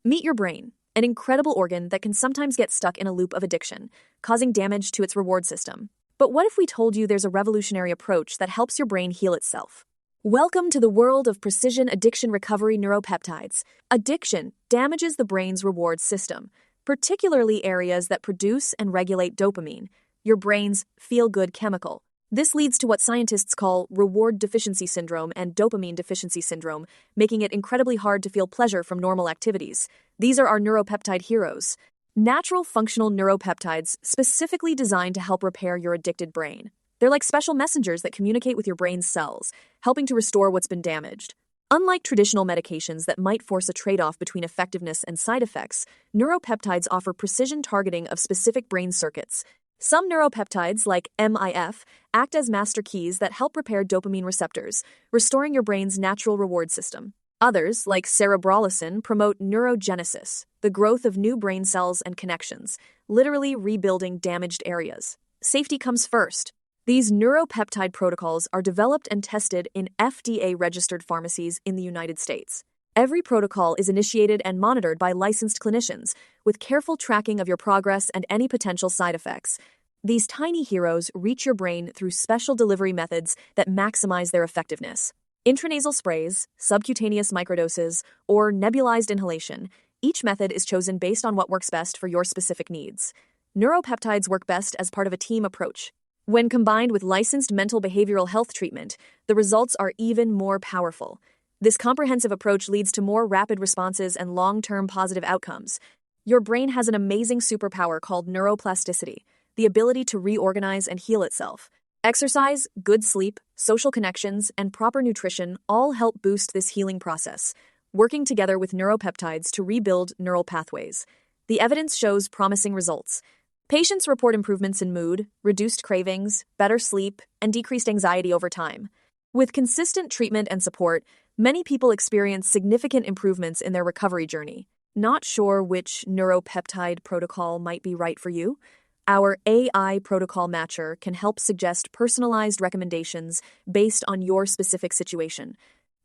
Meet your brain, an incredible organ that can sometimes get stuck in a loop of addiction, causing damage to its reward system. But what if we told you there's a revolutionary approach that helps your brain heal itself? Welcome to the world of precision addiction recovery neuropeptides. Addiction damages the brain's reward system, particularly areas that produce and regulate dopamine, your brain's feel-good chemical. This leads to what scientists call reward deficiency syndrome and dopamine deficiency syndrome, making it incredibly hard to feel pleasure from normal activities. These are our neuropeptide heroes. Natural functional neuropeptides specifically designed to help repair your addicted brain. They're like special messengers that communicate with your brain's cells, helping to restore what's been damaged. Unlike traditional medications that might force a trade-off between effectiveness and side effects, neuropeptides offer precision targeting of specific brain circuits. Some neuropeptides, like MIF, act as master keys that help repair dopamine receptors, restoring your brain's natural reward system. Others, like cerebrolocin, promote neurogenesis, the growth of new brain cells and connections, literally rebuilding damaged areas. Safety comes first. These neuropeptide protocols are developed and tested in FDA-registered pharmacies in the United States. Every protocol is initiated and monitored by licensed clinicians, with careful tracking of your progress and any potential side effects. These tiny heroes reach your brain through special delivery methods that maximize their effectiveness. Intranasal sprays, subcutaneous microdoses, or nebulized inhalation, each method is chosen based on what works best for your specific needs. Neuropeptides work best as part of a team approach. When combined with licensed mental behavioral health treatment, the results are even more powerful. This comprehensive approach leads to more rapid responses and long-term positive outcomes. Your brain has an amazing superpower called neuroplasticity, the ability to reorganize and heal itself. Exercise, good sleep, social connections, and proper nutrition all help boost this healing process, working together with neuropeptides to rebuild neural pathways. The evidence shows promising results. Patients report improvements in mood, reduced cravings, better sleep, and decreased anxiety over time. With consistent treatment and support, many people experience significant improvements in their recovery journey. Not sure which neuropeptide protocol might be right for you? Our AI protocol matcher can help suggest personalized recommendations based on your specific situation.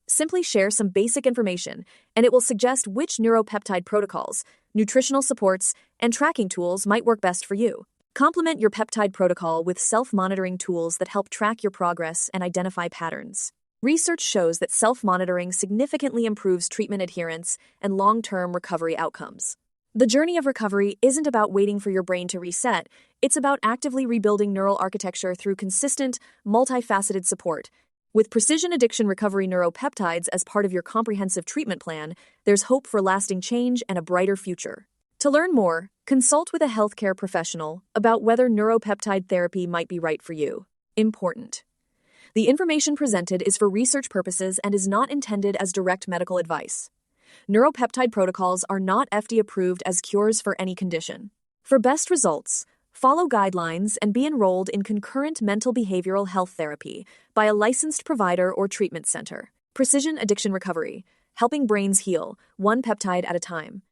Simply share some basic information, and it will suggest which neuropeptide protocols, nutritional supports, and tracking tools might work best for you. Complement your peptide protocol with self-monitoring tools that help track your progress and identify patterns. Research shows that self-monitoring significantly improves treatment adherence and long-term recovery outcomes. The journey of recovery isn't about waiting for your brain to reset, it's about actively rebuilding neural architecture through consistent, multifaceted support. With precision addiction recovery neuropeptides as part of your comprehensive treatment plan, there's hope for lasting change and a brighter future. To learn more, consult with a healthcare professional about whether neuropeptide therapy might be right for you. Important. The information presented is for research purposes and is not intended as direct medical advice. Neuropeptide protocols are not FDA approved as cures for any condition. For best results, follow guidelines and be enrolled in concurrent mental behavioral health therapy by a licensed provider or treatment center. Precision addiction recovery, helping brains heal, one peptide at a time.